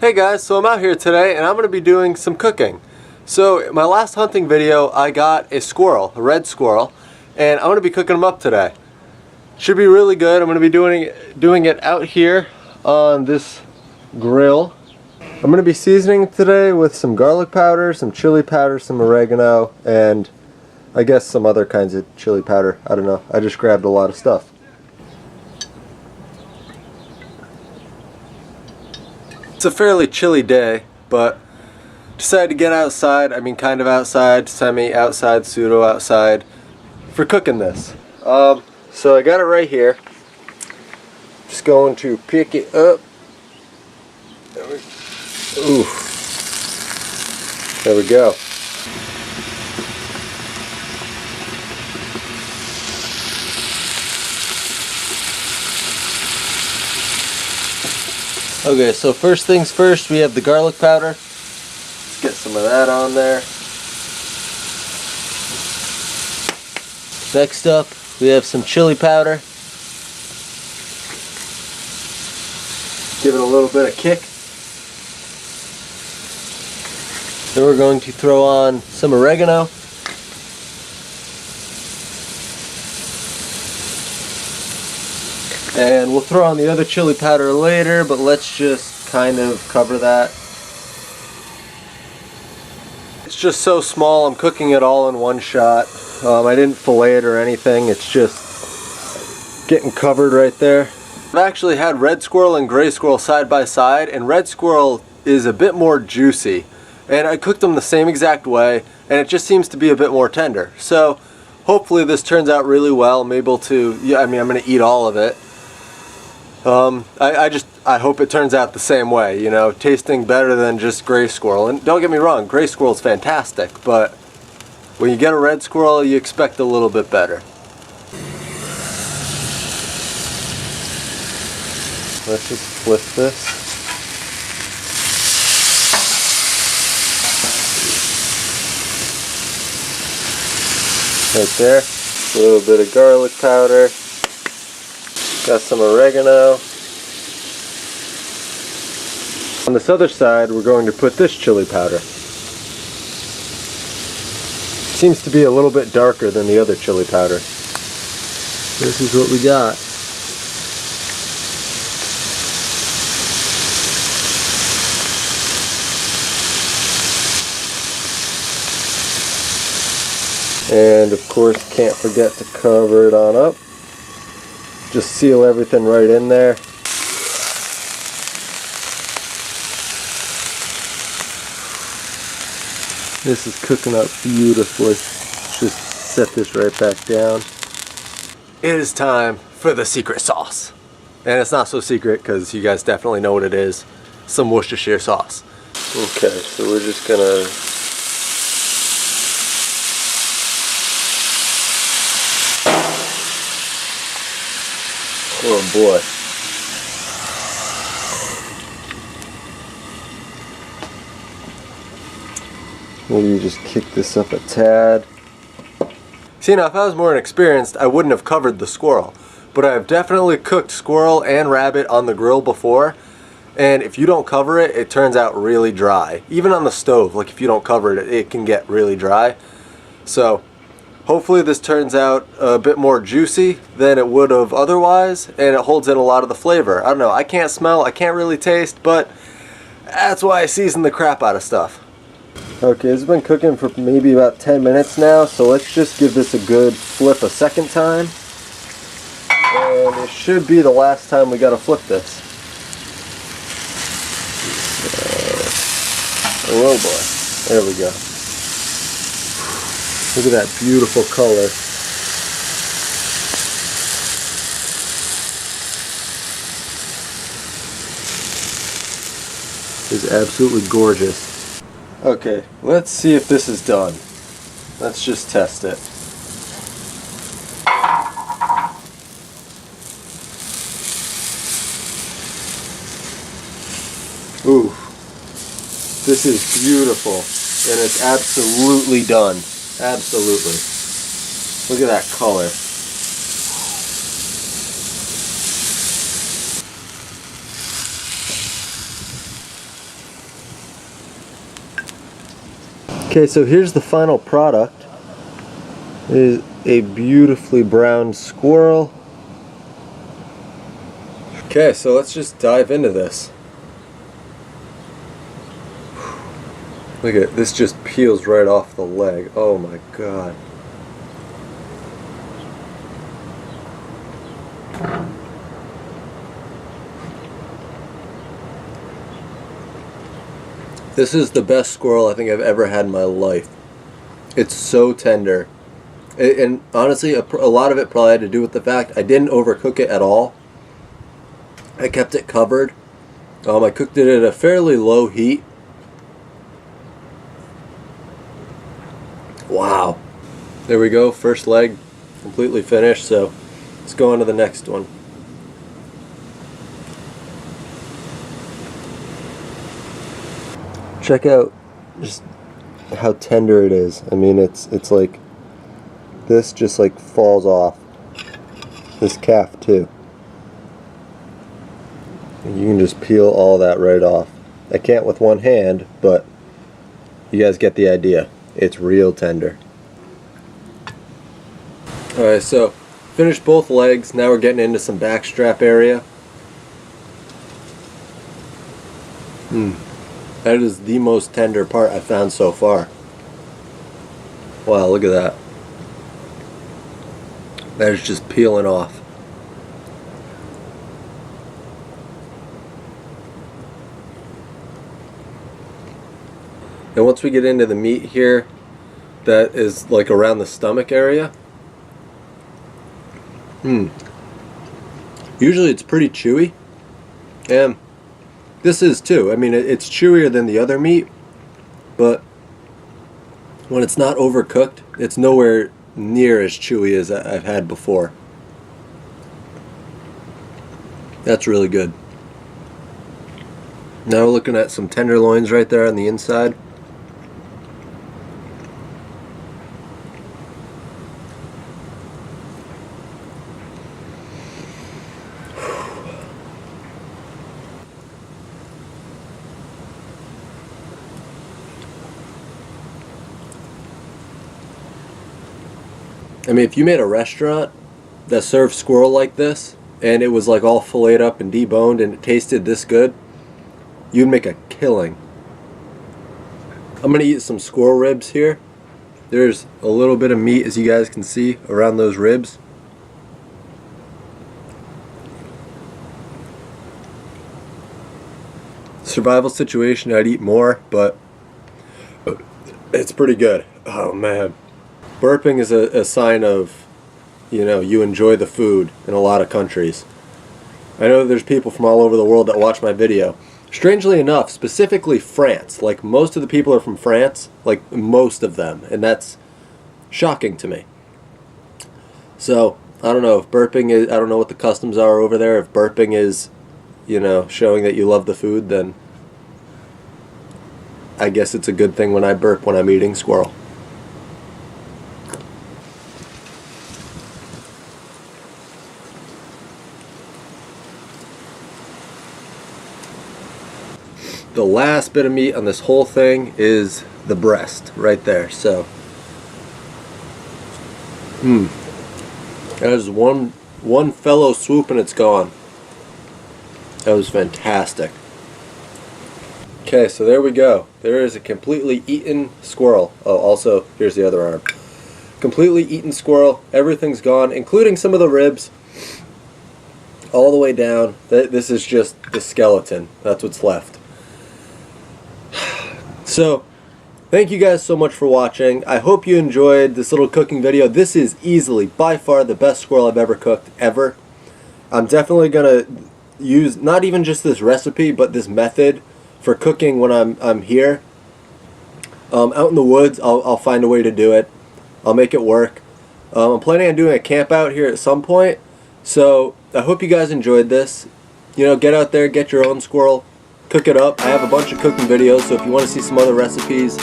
Hey guys, so I'm out here today and I'm going to be doing some cooking. So in my last hunting video I got a squirrel, a red squirrel, and I'm going to be cooking them up today. Should be really good. I'm going to be doing it out here on this grill. I'm going to be seasoning it today with some garlic powder, some chili powder, some oregano, and I guess some other kinds of chili powder. I don't know. I just grabbed a lot of stuff. It's a fairly chilly day, but decided to get outside. I mean, kind of outside, semi-outside, pseudo-outside for cooking this. So I got it right here. Just going to pick it up. Ooh. There we go. Okay, so first things first, we have the garlic powder. Let's get some of that on there. Next up, we have some chili powder. Give it a little bit of kick. Then we're going to throw on some oregano. And we'll throw on the other chili powder later, but let's just kind of cover that. It's just so small, I'm cooking it all in one shot. I didn't fillet it or anything, it's just getting covered right there. I've actually had red squirrel and gray squirrel side by side, and red squirrel is a bit more juicy. And I cooked them the same exact way, and it just seems to be a bit more tender. So hopefully this turns out really well. I'm able to, I'm going to eat all of it. I hope it turns out the same way, you know, tasting better than just gray squirrel. And don't get me wrong, gray squirrel is fantastic, but when you get a red squirrel, you expect a little bit better. Let's just flip this. Right there. A little bit of garlic powder. Got some oregano. On this other side, we're going to put this chili powder. Seems to be a little bit darker than the other chili powder. This is what we got. And of course, can't forget to cover it on up. Just seal everything right in there. This is cooking up beautifully. Let's just set this right back down. It is time for the secret sauce. And it's not so secret because you guys definitely know what it is. Some Worcestershire sauce. Okay, so we're just gonna oh boy. Maybe just kick this up a tad. See, now if I was more inexperienced, I wouldn't have covered the squirrel. But I've definitely cooked squirrel and rabbit on the grill before. And if you don't cover it, it turns out really dry. Even on the stove, like if you don't cover it, it can get really dry. So hopefully this turns out a bit more juicy than it would have otherwise, and it holds in a lot of the flavor. I don't know, I can't smell, I can't really taste, but that's why I season the crap out of stuff. Okay, this has been cooking for maybe about 10 minutes now, so let's just give this a good flip a second time. And it should be the last time we gotta flip this. Oh boy, there we go. Look at that beautiful color. It's absolutely gorgeous. Okay, let's see if this is done. Let's just test it. Ooh, this is beautiful, and it's absolutely done. Absolutely. Look at that color. Okay, so here's the final product. It is a beautifully browned squirrel. Okay, so let's just dive into this. Look at it, this just peels right off the leg. Oh my god. This is the best squirrel I think I've ever had in my life. It's so tender. And honestly, a lot of it probably had to do with the fact I didn't overcook it at all. I kept it covered. I cooked it at a fairly low heat. Wow. There we go, first leg completely finished, so let's go on to the next one. Check out just how tender it is. I mean, it's like this just like falls off. This calf too. You can just peel all that right off. I can't with one hand, but you guys get the idea. It's real tender. Alright, so finished both legs. Now we're getting into some backstrap area. That is the most tender part I've found so far. Wow, look at that. That is just peeling off. And once we get into the meat here, that is like around the stomach area. Usually it's pretty chewy. And this is too. I mean, it's chewier than the other meat, but when it's not overcooked, it's nowhere near as chewy as I've had before. That's really good. Now we're looking at some tenderloins right there on the inside. I mean, if you made a restaurant that served squirrel like this, and it was like all filleted up and deboned and it tasted this good, you'd make a killing. I'm going to eat some squirrel ribs here. There's a little bit of meat, as you guys can see, around those ribs. Survival situation, I'd eat more, but it's pretty good. Oh man. Burping is a sign of, you know, you enjoy the food in a lot of countries. I know there's people from all over the world that watch my video. Strangely enough, specifically France. Like, most of the people are from France. Like, most of them. And that's shocking to me. So, I don't know if burping is, I don't know what the customs are over there. If burping is, you know, showing that you love the food, then I guess it's a good thing when I burp when I'm eating squirrel. The last bit of meat on this whole thing is the breast right there. So that is one fellow swoop and it's gone. That was fantastic. Okay, so there we go. There is a completely eaten squirrel. Oh, also here's the other arm. Completely eaten squirrel. Everything's gone, including some of the ribs, all the way down. This is just the skeleton. That's what's left. So, thank you guys so much for watching. I hope you enjoyed this little cooking video. This is easily, by far, the best squirrel I've ever cooked, ever. I'm definitely going to use, not even just this recipe, but this method for cooking when I'm here. Out in the woods, I'll find a way to do it. I'll make it work. I'm planning on doing a camp out here at some point. So, I hope you guys enjoyed this. You know, get out there, get your own squirrel. Cook it up. I have a bunch of cooking videos, so if you want to see some other recipes,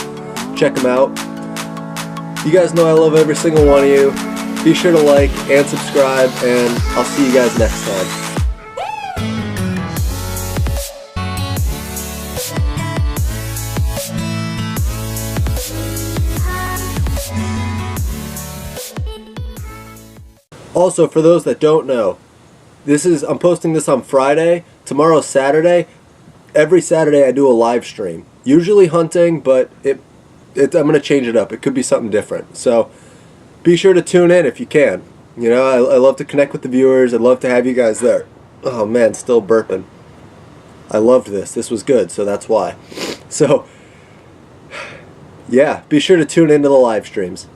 check them out. You guys know I love every single one of you. Be sure to like and subscribe, and I'll see you guys next time. Also, for those that don't know, I'm posting this on Friday. Tomorrow's Saturday. Every Saturday I do a live stream. Usually hunting, but I'm going to change it up. It could be something different. So be sure to tune in if you can. You know, I love to connect with the viewers. I'd love to have you guys there. Oh man, still burping. I loved this. This was good, so that's why. So, yeah, be sure to tune into the live streams.